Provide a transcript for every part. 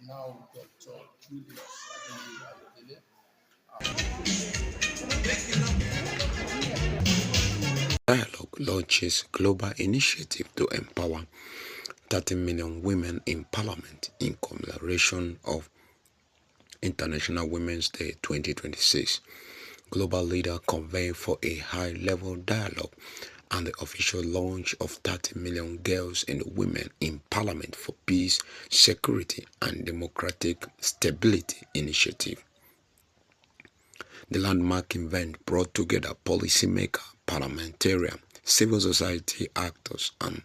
now Dr. Julius Ayodele Dialogue launches global initiative to empower 30 million women in parliament in commemoration of International Women's Day 2026. Global leaders convene for a high-level dialogue and the official launch of 30 million girls and women in parliament for peace, security, and democratic stability initiative. The landmark event brought together policymakers, parliamentarians, civil society actors, and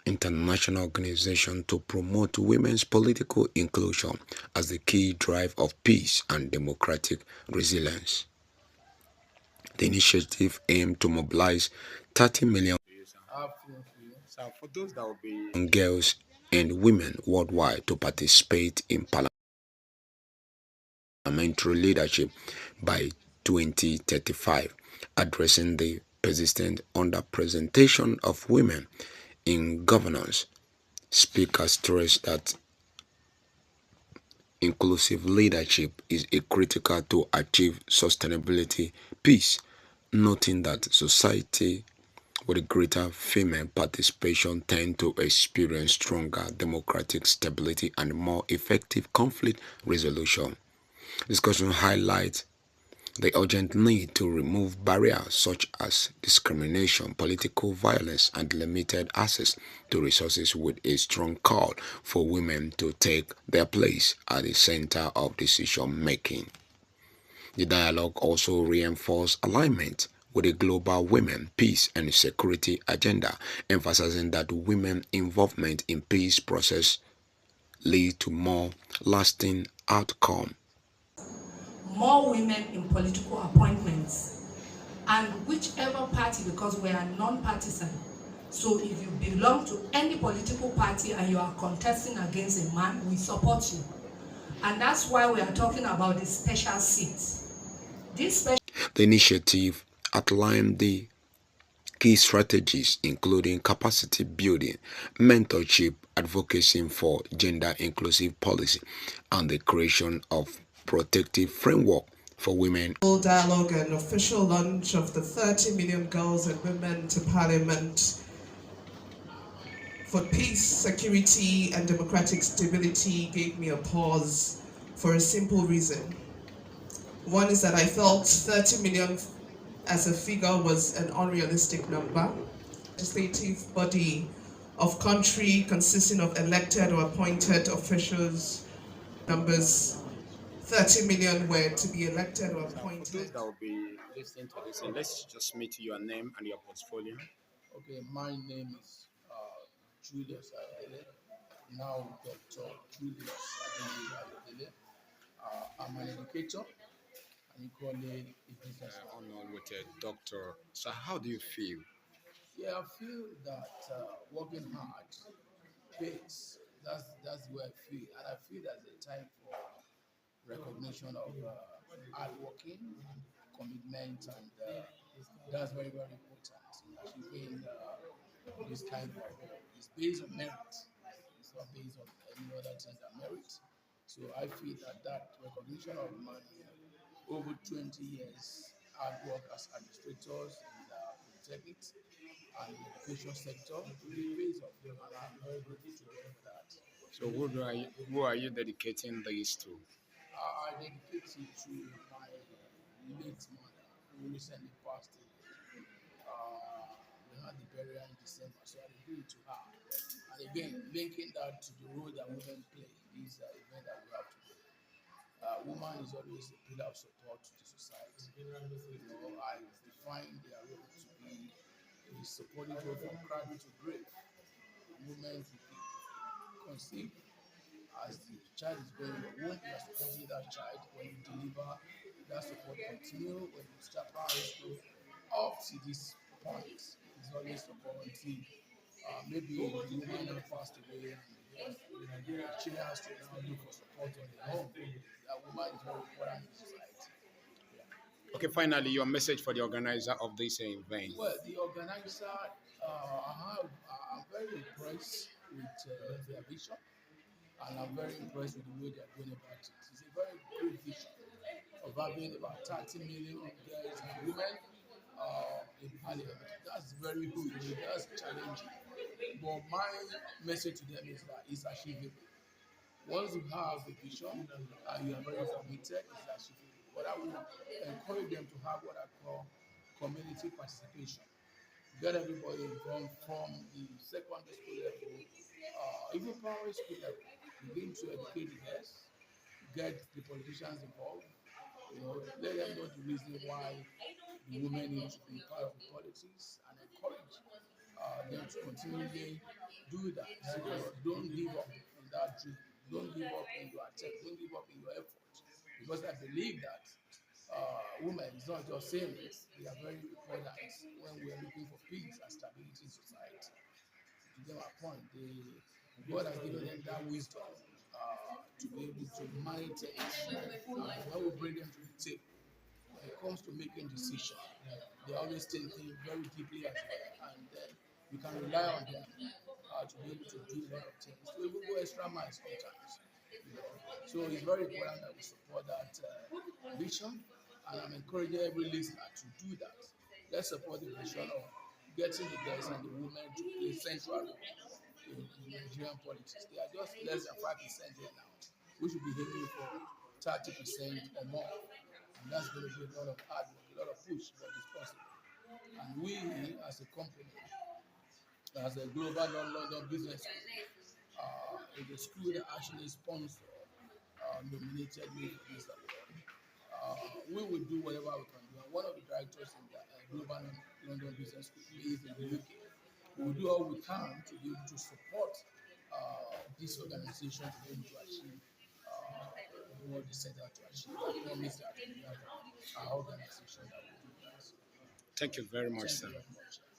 international organizations to promote women's political inclusion as the key drive of peace and democratic resilience. The initiative aimed to mobilize 30 million for those that will be girls and women worldwide to participate in parliamentary leadership by 2035, addressing the persistent underrepresentation of women in governance. Speakers stressed that inclusive leadership is critical to achieve sustainability peace, noting that society with greater female participation tend to experience stronger democratic stability and more effective conflict resolution. Discussion highlights the urgent need to remove barriers such as discrimination, political violence, and limited access to resources with a strong call for women to take their place at the center of decision making. The dialogue also reinforced alignment with the global women, peace, and security agenda, emphasizing that women involvement in peace process lead to more lasting outcome. More women in political appointments, and whichever party, because we are non-partisan. So if you belong to any political party and you are contesting against a man, we support you. And that's why we are talking about the special seats. The initiative outlined the key strategies including capacity building, mentorship, advocacy for gender-inclusive policy, and the creation of protective framework for women. Dialogue and official launch of the 30 million girls and women to parliament for peace, security, and democratic stability gave me a pause for a simple reason. One is that I felt 30 million as a figure was an unrealistic number. Legislative body of country consisting of elected or appointed officials, numbers 30 million were to be elected or appointed. For those that will be listening to this, and let's just meet your name and your portfolio. Okay, my name is Julius Ayodele, now Dr. Julius Ayodele. I'm an educator and equally a business Honored with a doctor. So how do you feel? Yeah, I feel that working hard pays. That's the way I feel, and I feel that's a time for recognition of hard working, commitment, and that's very very important. Achieving this kind of is based on merit. It's not based on any other thing than merit. So I feel that recognition of my over 20 years hard work as administrators in the polytechnic and the education sector really pays off, and I'm very grateful to them for that. So who are you dedicating this to? I dedicate it to my late mother who recently passed away. We had the burial in December, so I dedicate it to her. And again, linking that to the role that women play in this event that we have today. Woman is always a pillar of support to the society. I define their role to be a supportive role from cradle to grave. Women conceive as the child is growing in the womb, you are supporting that child. When you deliver, that support continue. When you start primary school, up to this point, it's always support until maybe the woman now passed away and the children has to now look for support on their own. That woman is very important in society. Yeah. Okay, finally, your message for the organizer of this event. Well, the organizer, I'm very impressed with their vision. and I'm very impressed with the way they are going about it. It's a very good vision of having about 30 million girls and women in parliament. That's very good. That's challenging. But my message to them is that it's achievable. Once you have a vision and you are very committed, it's achievable. But I will encourage them to have what I call community participation. Get everybody involved from the secondary school level, even primary school level. Begin to educate the girls, get the politicians involved. Let them know the reason why the women need to be part of the politics and encourage them to continually do that. So don't give up in that dream. Don't give up in your attempt. Don't give up in your effort. Because I believe that women is not just saying it, they are very important when we are looking for peace and stability in society. To get my point, God has given them that wisdom to be able to manage things. When we bring them to the table, when it comes to making decisions, they always thinking very deeply as well, and then you can rely on them to be able to do a lot of things, to even go extra miles sometimes. So it's very important that we support that vision, and I'm encouraging every listener to do that. Let's support the vision of getting the girls and the women to play central role in Nigerian politics. They are just less than 5% there now. We should be aiming for 30% or more. And that's going to be a lot of hard work, a lot of push, but it's possible. And we, as a company, as a global non-London business school, is a school that actually sponsor nominated me for this award. We will do whatever we can do. And one of the directors in the global London business school is in the UK. We will do all we can to be able to support this organization to be able to achieve what they set out to achieve. I promise that we have our organization that will do that. Thank you very much, Thank sir. you very much.